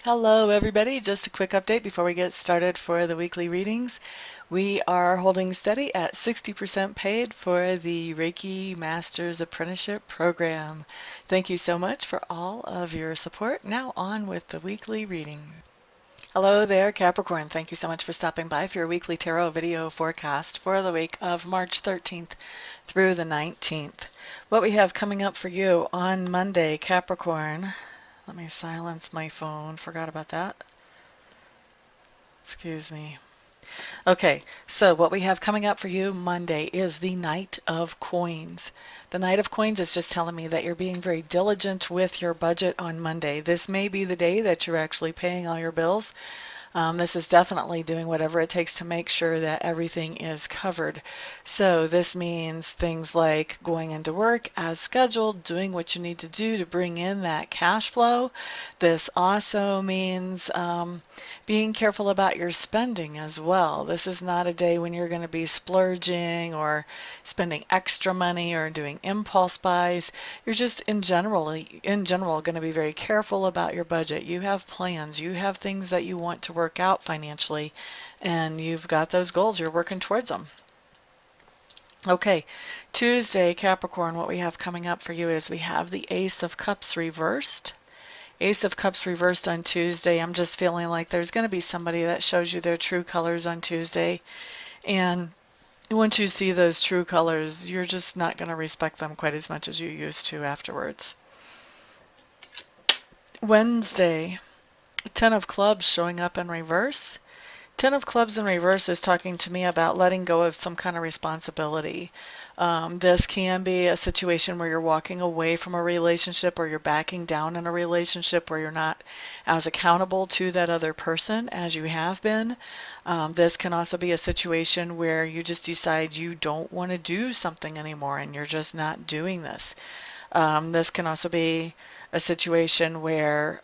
Hello everybody, just a quick update before we get started for the weekly readings. We are holding steady at 60% paid for the Reiki Master's Apprenticeship Program. Thank you so much for all of your support. Now on with the weekly reading. Hello there, Capricorn. Thank you so much for stopping by for your weekly tarot video forecast for the week of March 13th through the 19th. What we have coming up for you on Monday, Capricorn. Let me silence my phone. Forgot about that. Excuse me. Okay, so what we have coming up for you Monday is the Knight of Coins. The Knight of Coins is just telling me that you're being very diligent with your budget on Monday. This may be the day that you're actually paying all your bills. This is definitely doing whatever it takes to make sure that everything is covered. So this means things like going into work as scheduled, doing what you need to do to bring in that cash flow. This also means being careful about your spending as well. This is not a day when you're going to be splurging or spending extra money or doing impulse buys. You're just in general going to be very careful about your budget. You have plans, you have things that you want to work out financially, and you've got those goals, you're working towards them. Okay, Tuesday, Capricorn, what we have coming up for you is we have the Ace of Cups reversed. Ace of Cups reversed on Tuesday. I'm just feeling like there's going to be somebody that shows you their true colors on Tuesday. And once you see those true colors, you're just not going to respect them quite as much as you used to afterwards. Wednesday, Ten of Clubs showing up in reverse. Ten of Clubs in reverse is talking to me about letting go of some kind of responsibility. This can be a situation where you're walking away from a relationship, or you're backing down in a relationship where you're not as accountable to that other person as you have been. This can also be a situation where you just decide you don't want to do something anymore and you're just not doing this. This can also be a situation where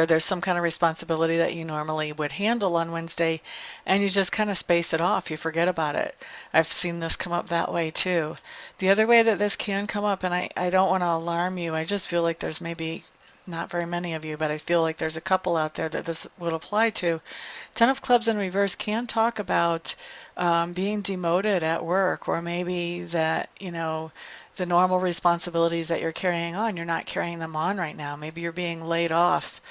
there's some kind of responsibility that you normally would handle on Wednesday, and you just kind of space it off. You forget about it. I've seen this come up that way too. The other way that this can come up, and I don't want to alarm you, I just feel like there's maybe not very many of you, but I feel like there's a couple out there that this would apply to. Ten of Clubs in reverse can talk about being demoted at work, or maybe that, you know, the normal responsibilities that you're carrying on, you're not carrying them on right now. Maybe you're being laid off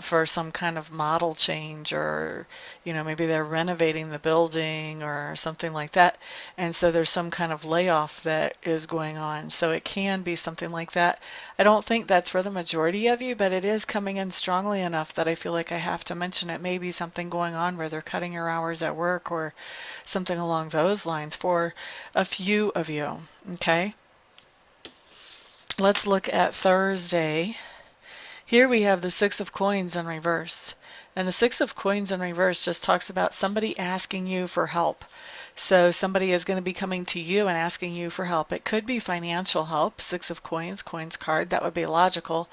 for some kind of model change, or, you know, maybe they're renovating the building or something like that. And so there's some kind of layoff that is going on. So it can be something like that. I don't think that's for the majority of you, but it is coming in strongly enough that I feel like I have to mention it. Maybe something going on where they're cutting your hours at work or something along those lines for a few of you. Okay. Let's look at Thursday. Here we have the Six of Coins in reverse. And the Six of Coins in reverse just talks about somebody asking you for help. So somebody is going to be coming to you and asking you for help. It could be financial help. Six of Coins, coins card, that would be logical.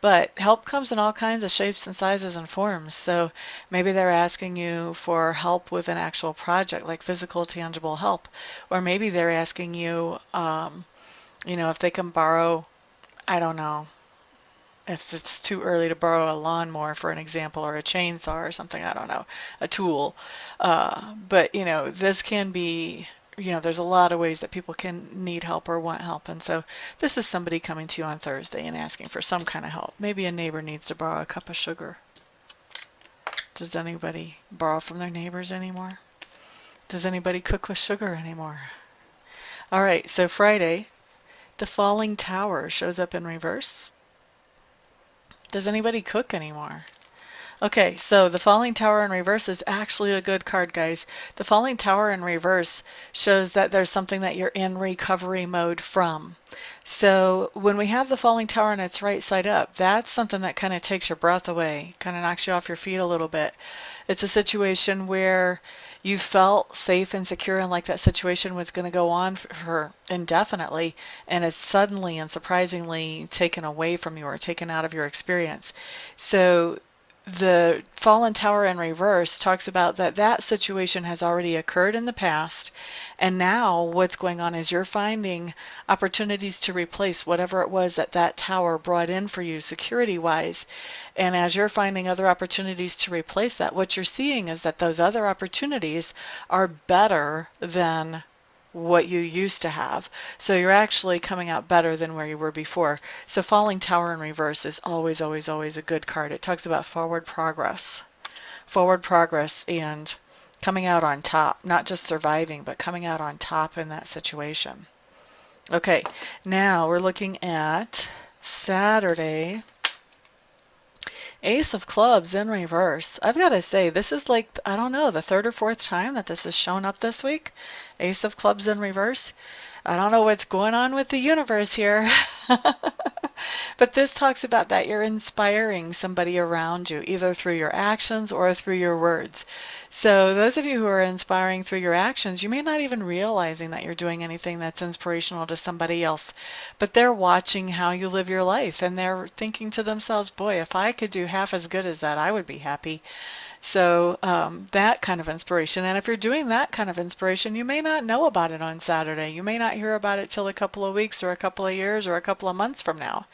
But help comes in all kinds of shapes and sizes and forms. So maybe they're asking you for help with an actual project, like physical, tangible help. Or maybe they're asking you, you know, if they can borrow, I don't know, if it's too early to borrow a lawnmower, for an example, or a chainsaw or something, I don't know, a tool. But, you know, this can be, you know, there's a lot of ways that people can need help or want help. And so this is somebody coming to you on Thursday and asking for some kind of help. Maybe a neighbor needs to borrow a cup of sugar. Does anybody borrow from their neighbors anymore? Does anybody cook with sugar anymore? All right, so Friday, the Falling Tower shows up in reverse. Does anybody cook anymore? Okay, so the Falling Tower in reverse is actually a good card, guys. The Falling Tower in reverse shows that there's something that you're in recovery mode from. So when we have the Falling Tower and it's right side up, that's something that kind of takes your breath away, kind of knocks you off your feet a little bit. It's a situation where you felt safe and secure and like that situation was going to go on for indefinitely, and it's suddenly and surprisingly taken away from you or taken out of your experience. So the fallen tower in reverse talks about that situation has already occurred in the past, and now what's going on is you're finding opportunities to replace whatever it was that that tower brought in for you security wise. And as you're finding other opportunities to replace that, what you're seeing is that those other opportunities are better than what you used to have. So you're actually coming out better than where you were before. So falling tower in reverse is always, always, always a good card. It talks about forward progress and coming out on top, not just surviving, but coming out on top in that situation. Okay, now we're looking at Saturday. Ace of Clubs in reverse. I've got to say, this is like, I don't know, the third or fourth time that this has shown up this week. Ace of Clubs in reverse. I don't know what's going on with the universe here. But this talks about that you're inspiring somebody around you, either through your actions or through your words. So those of you who are inspiring through your actions, you may not even realizing that you're doing anything that's inspirational to somebody else, but they're watching how you live your life and they're thinking to themselves, boy, if I could do half as good as that, I would be happy. So that kind of inspiration. And if you're doing that kind of inspiration, you may not know about it on Saturday. You may not hear about it till a couple of weeks or a couple of years or a couple of months from now.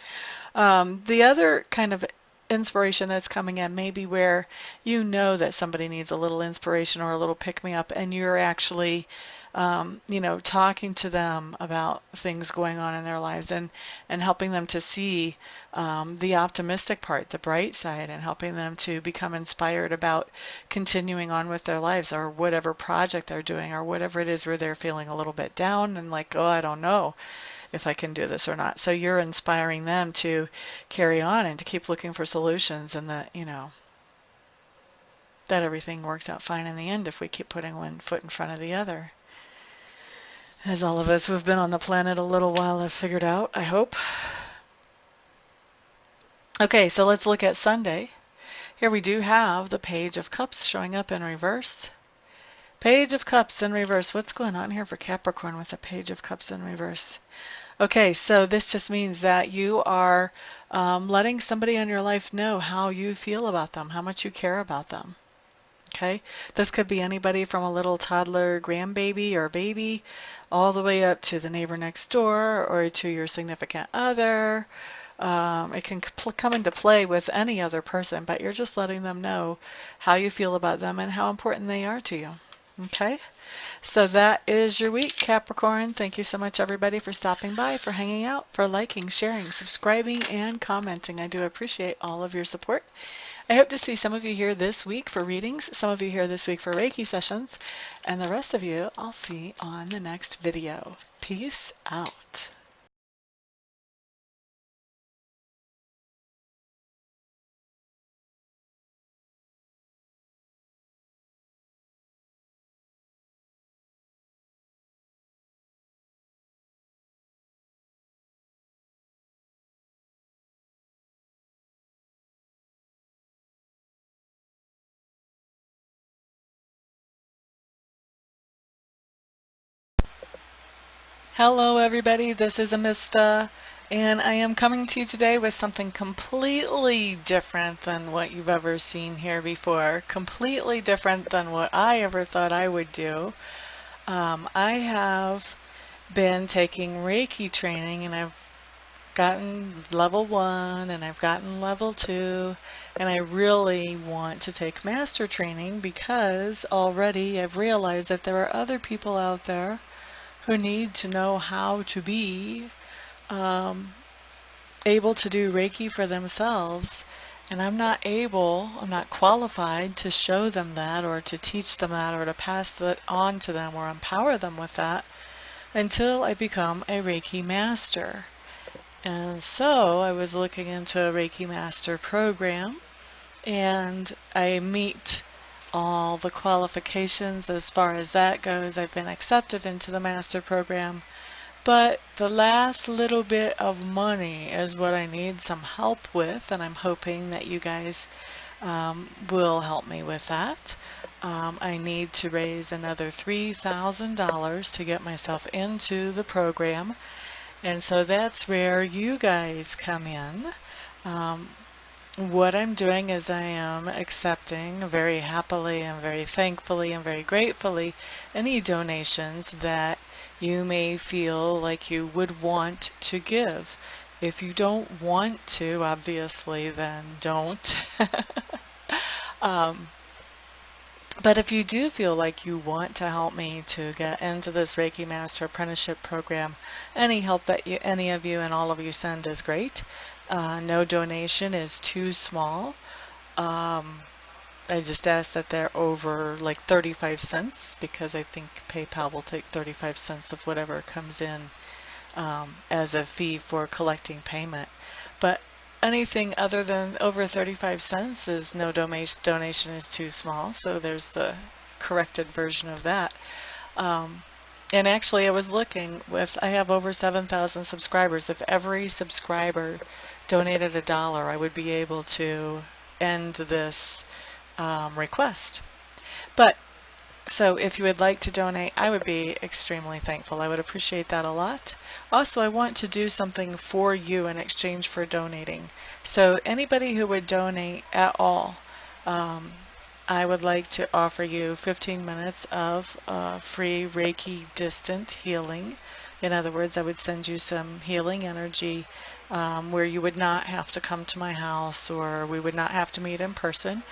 The other kind of inspiration that's coming in may be where you know that somebody needs a little inspiration or a little pick-me-up, and you're actually talking to them about things going on in their lives and helping them to see the optimistic part, the bright side, and helping them to become inspired about continuing on with their lives or whatever project they're doing or whatever it is where they're feeling a little bit down and like, oh, I don't know if I can do this or not. So you're inspiring them to carry on and to keep looking for solutions, and that, that everything works out fine in the end if we keep putting one foot in front of the other. As all of us who have been on the planet a little while have figured out, I hope. Okay, so let's look at Sunday. Here we do have the Page of Cups showing up in reverse. Page of Cups in reverse. What's going on here for Capricorn with the Page of Cups in reverse? Okay, so this just means that you are letting somebody in your life know how you feel about them, how much you care about them. Okay, this could be anybody from a little toddler grandbaby or baby all the way up to the neighbor next door or to your significant other. It can come into play with any other person, but you're just letting them know how you feel about them and how important they are to you. Okay, so that is your week, Capricorn. Thank you so much, everybody, for stopping by, for hanging out, for liking, sharing, subscribing, and commenting. I do appreciate all of your support. I hope to see some of you here this week for readings, some of you here this week for Reiki sessions, and the rest of you I'll see on the next video. Peace out. Hello everybody, this is Amista, and I am coming to you today with something completely different than what you've ever seen here before, completely different than what I ever thought I would do. I have been taking Reiki training, and I've gotten level 1 and I've gotten level 2, and I really want to take master training because already I've realized that there are other people out there who need to know how to be able to do Reiki for themselves, and I'm not qualified to show them that or to teach them that or to pass that on to them or empower them with that until I become a Reiki Master. And so I was looking into a Reiki Master Program, and I meet all the qualifications as far as that goes. I've been accepted into the Master Program, but the last little bit of money is what I need some help with, and I'm hoping that you guys will help me with that. I need to raise another $3,000 to get myself into the program, and so that's where you guys come in. what I'm doing is I am accepting very happily and very thankfully and very gratefully any donations that you may feel like you would want to give. If you don't want to, obviously, then don't. um, but if you do feel like you want to help me to get into this Reiki Master Apprenticeship Program, any help that any of you and all of you send is great. No donation is too small. I just ask that they're over like 35 cents because I think PayPal will take 35 cents of whatever comes in as a fee for collecting payment. But anything other than over 35 cents is no donation is too small. So there's the corrected version of that. And actually, I was looking I have over 7,000 subscribers. If every subscriber donated $1, I would be able to end this request. But so if you would like to donate, I would be extremely thankful. I would appreciate that a lot. Also, I want to do something for you in exchange for donating. So anybody who would donate at all, I would like to offer you 15 minutes of free Reiki distant healing. In other words, I would send you some healing energy where you would not have to come to my house, or we would not have to meet in person,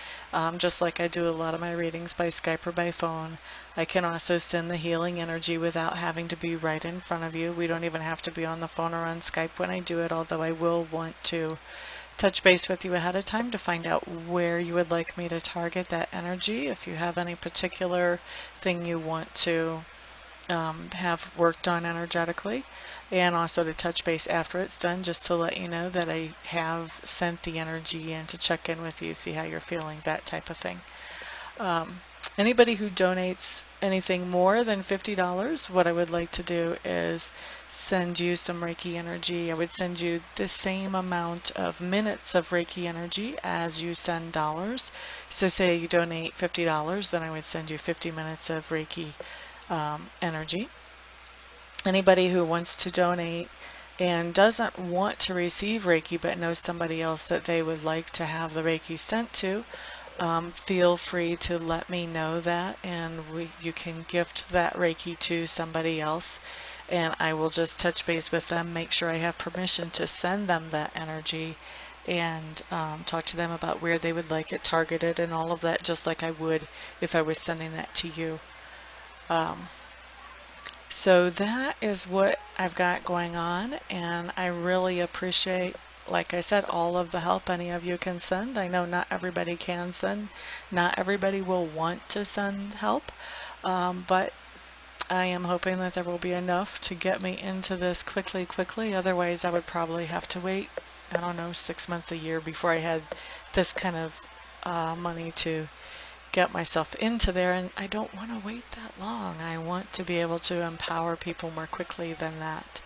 just like I do a lot of my readings by Skype or by phone. I can also send the healing energy without having to be right in front of you. We don't even have to be on the phone or on Skype when I do it, although I will want to touch base with you ahead of time to find out where you would like me to target that energy. If you have any particular thing you want to have worked on energetically, and also to touch base after it's done just to let you know that I have sent the energy in to check in with you, see how you're feeling, that type of thing. Anybody who donates anything more than $50, what I would like to do is send you some Reiki energy. I would send you the same amount of minutes of Reiki energy as you send dollars. So say you donate $50, then I would send you 50 minutes of Reiki energy. Anybody who wants to donate and doesn't want to receive Reiki but knows somebody else that they would like to have the Reiki sent to, feel free to let me know that, and you can gift that Reiki to somebody else, and I will just touch base with them, make sure I have permission to send them that energy, and talk to them about where they would like it targeted and all of that, just like I would if I was sending that to you. So that is what I've got going on, and I really appreciate, like I said, all of the help any of you can send. I know not everybody can send, not everybody will want to send help, but I am hoping that there will be enough to get me into this quickly. Otherwise, I would probably have to wait, I don't know, 6 months, a year before I had this kind of money to get myself into there, and I don't want to wait that long. I want to be able to empower people more quickly than that.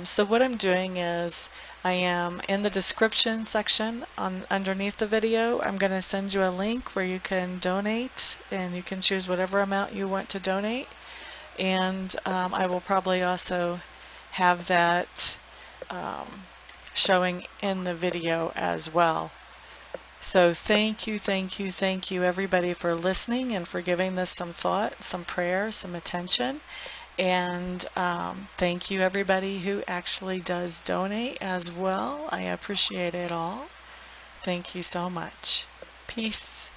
So what I'm doing is I am in the description section underneath the video. I'm going to send you a link where you can donate, and you can choose whatever amount you want to donate, and I will probably also have that showing in the video as well. So thank you everybody for listening and for giving this some thought, some prayer, some attention. And thank you everybody who actually does donate as well. I appreciate it all. Thank you so much. Peace.